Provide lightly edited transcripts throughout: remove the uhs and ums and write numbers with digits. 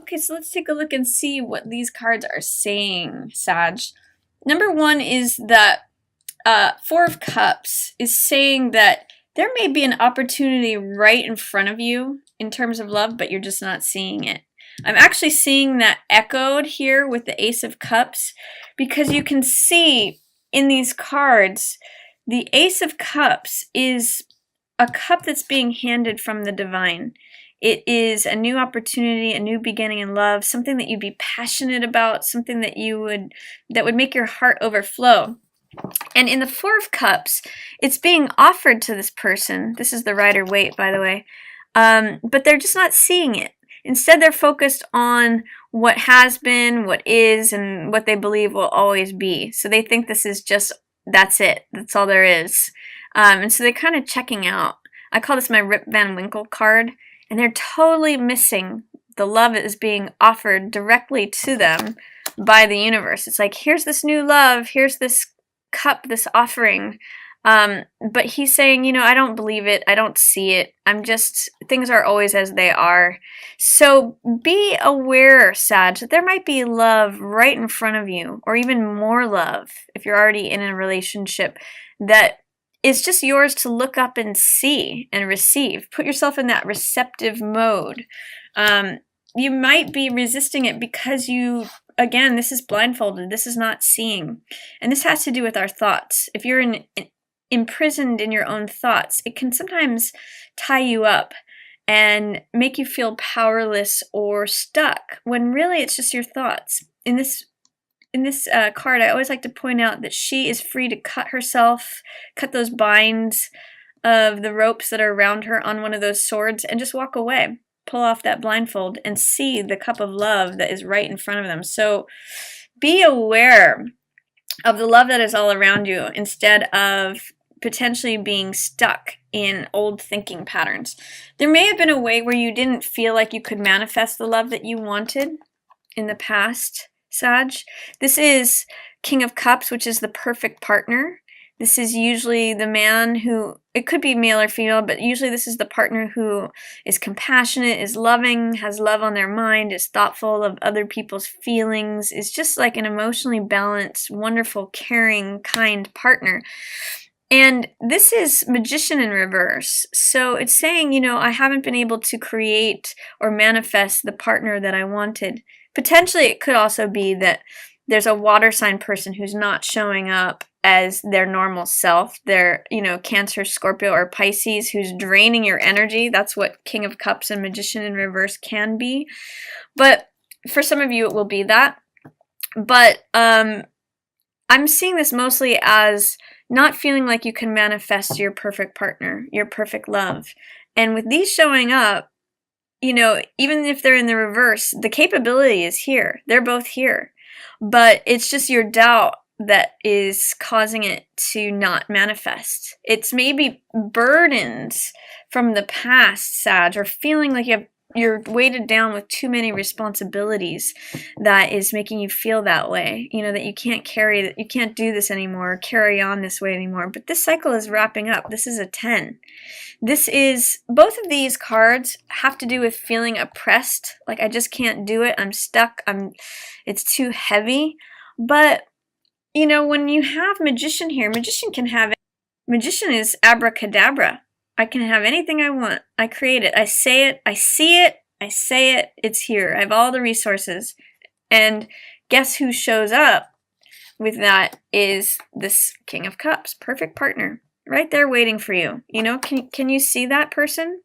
Okay, so let's take a look and see what these cards are saying, Sag. Number one is that Four of Cups is saying that there may be an opportunity right in front of you in terms of love, but you're just not seeing it. I'm actually seeing that echoed here with the Ace of Cups because you can see in these cards, the Ace of Cups is a cup that's being handed from the divine. It is a new opportunity, a new beginning in love, something that you'd be passionate about, something that would make your heart overflow. And in the Four of Cups, it's being offered to this person. This is the Rider-Waite, by the way. But they're just not seeing it. Instead, they're focused on what has been, what is, and what they believe will always be. So they think this is just, that's it. That's all there is. And so they're kind of checking out. I call this my Rip Van Winkle card. And they're totally missing the love that is being offered directly to them by the universe. It's like, here's this new love. Here's this cup, this offering. But he's saying, you know, I don't believe it. I don't see it. Things are always as they are. So be aware, Sag, that there might be love right in front of you, or even more love if you're already in a relationship that is just yours to look up and see and receive. Put yourself in that receptive mode. You might be resisting it because again, this is blindfolded. This is not seeing. And this has to do with our thoughts. If you're imprisoned in your own thoughts, it can sometimes tie you up and make you feel powerless or stuck when really it's just your thoughts. In this card, I always like to point out that she is free to cut herself, cut those binds of the ropes that are around her on one of those swords, and just walk away. Pull off that blindfold and see the cup of love that is right in front of them. So be aware of the love that is all around you instead of potentially being stuck in old thinking patterns. There may have been a way where you didn't feel like you could manifest the love that you wanted in the past, Sag. This is King of Cups, which is the perfect partner. This is usually the man who, it could be male or female, but usually this is the partner who is compassionate, is loving, has love on their mind, is thoughtful of other people's feelings, is just like an emotionally balanced, wonderful, caring, kind partner. And this is Magician in reverse. So it's saying, you know, I haven't been able to create or manifest the partner that I wanted. Potentially, it could also be that there's a water sign person who's not showing up as their normal self. They're, you know, Cancer, Scorpio, or Pisces, who's draining your energy. That's what King of Cups and Magician in reverse can be. But for some of you, it will be that. But I'm seeing this mostly as not feeling like you can manifest your perfect partner, your perfect love. And with these showing up, you know, even if they're in the reverse, the capability is here. They're both here. But it's just your doubt that is causing it to not manifest. It's maybe burdens from the past, Sag, or feeling like you're weighted down with too many responsibilities that is making you feel that way. You know, that you can't do this anymore, carry on this way anymore. But this cycle is wrapping up. This is a 10. Both of these cards have to do with feeling oppressed, like I just can't do it, I'm stuck, it's too heavy. But, you know, when you have Magician here, Magician is abracadabra. I can have anything I want. I create it. I say it. I see it. I say it. It's here. I have all the resources. And guess who shows up with that is this King of Cups, perfect partner. Right there waiting for you. You know, can you see that person?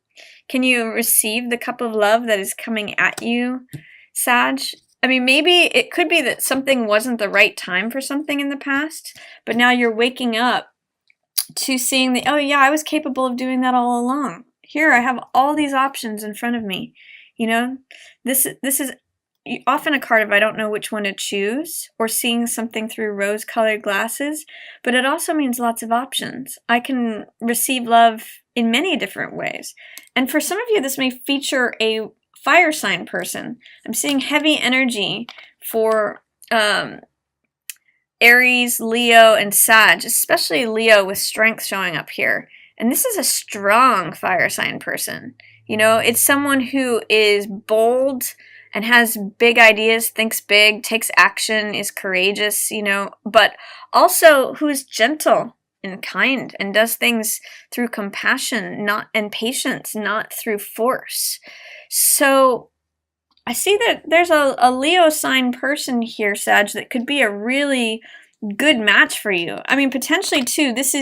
Can you receive the cup of love that is coming at you, Sag? I mean, maybe it could be that something wasn't the right time for something in the past, but now you're waking up to seeing oh yeah, I was capable of doing that all along. Here, I have all these options in front of me. You know, this is often a card of I don't know which one to choose, or seeing something through rose-colored glasses, but it also means lots of options. I can receive love in many different ways. And for some of you, this may feature a fire sign person. I'm seeing heavy energy for Aries, Leo, and Sag, especially Leo with strength showing up here. And this is a strong fire sign person. You know, it's someone who is bold, and has big ideas, thinks big, takes action, is courageous, but also who is gentle and kind and does things through compassion, and patience, not through force. So I see that there's a Leo sign person here, Sag, that could be a really good match for you. I mean, potentially too, this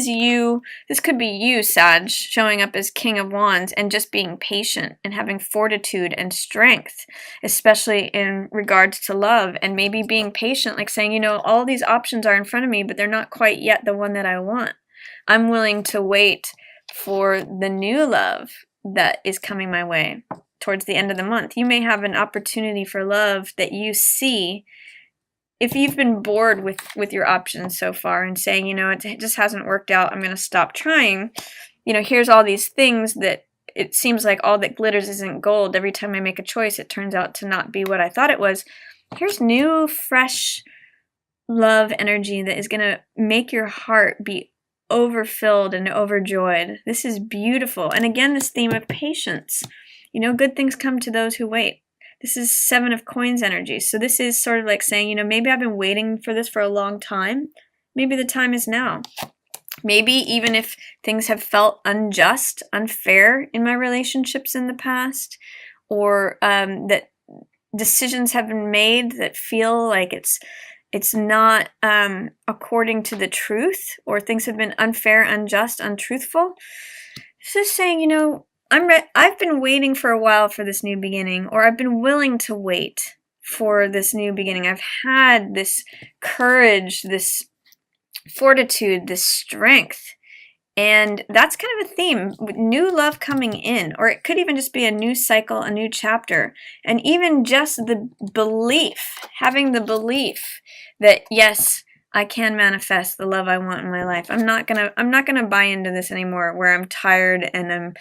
could be you, Sag, showing up as King of Wands and just being patient and having fortitude and strength, especially in regards to love, and maybe being patient, like saying, all these options are in front of me, but they're not quite yet the one that I want. I'm willing to wait for the new love that is coming my way towards the end of the month. You may have an opportunity for love that you see. If you've been bored with your options so far and saying, it just hasn't worked out, I'm going to stop trying. Here's all these things that it seems like all that glitters isn't gold. Every time I make a choice, it turns out to not be what I thought it was. Here's new, fresh love energy that is going to make your heart be overfilled and overjoyed. This is beautiful. And again, this theme of patience. Good things come to those who wait. This is 7 of Coins energy. So this is sort of like saying, maybe I've been waiting for this for a long time. Maybe the time is now. Maybe even if things have felt unjust, unfair in my relationships in the past, or that decisions have been made that feel like it's not according to the truth, or things have been unfair, unjust, untruthful. This is saying, I've been waiting for a while for this new beginning, or I've been willing to wait for this new beginning. I've had this courage, this fortitude, this strength. And that's kind of a theme, new love coming in, or it could even just be a new cycle, a new chapter. And even just the belief, having the belief that, yes, I can manifest the love I want in my life. I'm not gonna buy into this anymore, where I'm tired and I'm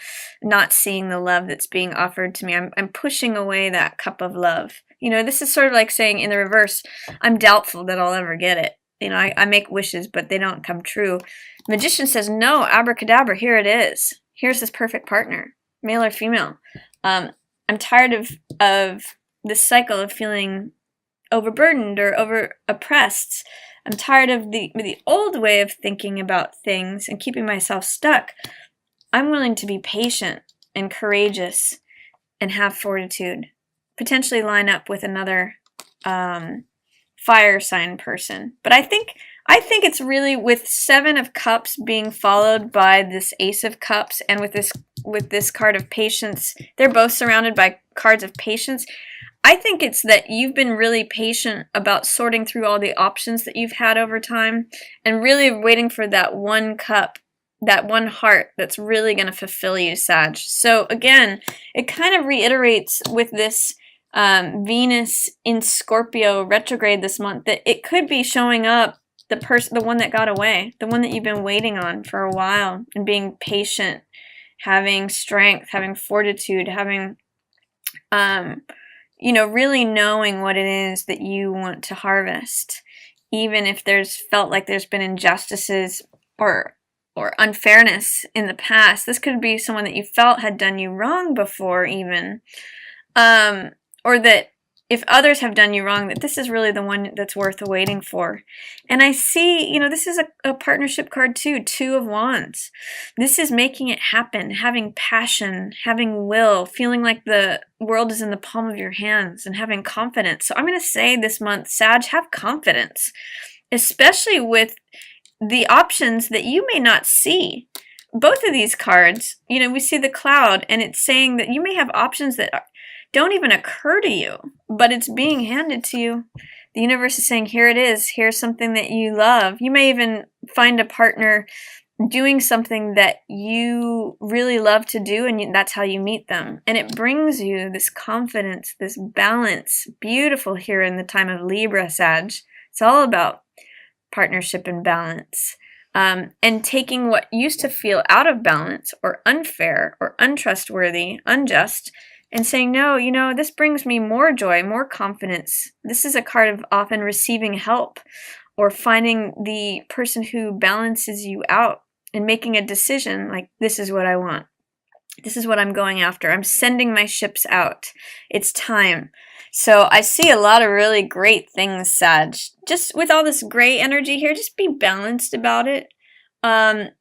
not seeing the love that's being offered to me. I'm pushing away that cup of love. This is sort of like saying in the reverse, I'm doubtful that I'll ever get it. I make wishes, but they don't come true. Magician says, no, abracadabra, here it is. Here's this perfect partner, male or female. I'm tired of this cycle of feeling overburdened or over oppressed. I'm tired of the old way of thinking about things and keeping myself stuck. I'm willing to be patient and courageous and have fortitude. Potentially line up with another fire sign person. But I think it's really with 7 of Cups being followed by this Ace of Cups, and with this card of Patience. They're both surrounded by cards of patience. I think it's that you've been really patient about sorting through all the options that you've had over time, and really waiting for that one cup, that one heart that's really going to fulfill you, Sag. So again, it kind of reiterates with this Venus in Scorpio retrograde this month that it could be showing up the one that got away, the one that you've been waiting on for a while, and being patient, having strength, having fortitude, having really knowing what it is that you want to harvest, even if there's felt like there's been injustices or unfairness in the past. This could be someone that you felt had done you wrong before, even, or that if others have done you wrong, that this is really the one that's worth waiting for. And I see, this is a partnership card too, 2 of Wands. This is making it happen, having passion, having will, feeling like the world is in the palm of your hands, and having confidence. So I'm going to say this month, Sag, have confidence, especially with the options that you may not see. Both of these cards, we see the cloud, and it's saying that you may have options that don't even occur to you, but it's being handed to you. The universe is saying, here it is. Here's something that you love. You may even find a partner doing something that you really love to do, and that's how you meet them. And it brings you this confidence, this balance. Beautiful here in the time of Libra, Sag. It's all about partnership and balance. And taking what used to feel out of balance or unfair or untrustworthy, unjust, and saying, no, this brings me more joy, more confidence. This is a card of often receiving help, or finding the person who balances you out and making a decision like, this is what I want. This is what I'm going after. I'm sending my ships out. It's time. So I see a lot of really great things, Sag. Just with all this gray energy here, just be balanced about it.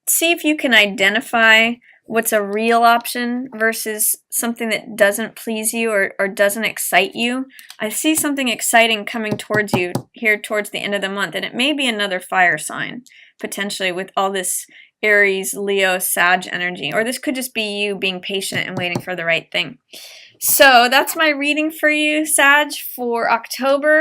See if you can identify what's a real option versus something that doesn't please you or doesn't excite you. I see something exciting coming towards you here towards the end of the month, and it may be another fire sign, potentially, with all this Aries, Leo, Sag energy. Or this could just be you being patient and waiting for the right thing. So that's my reading for you, Sag, for October.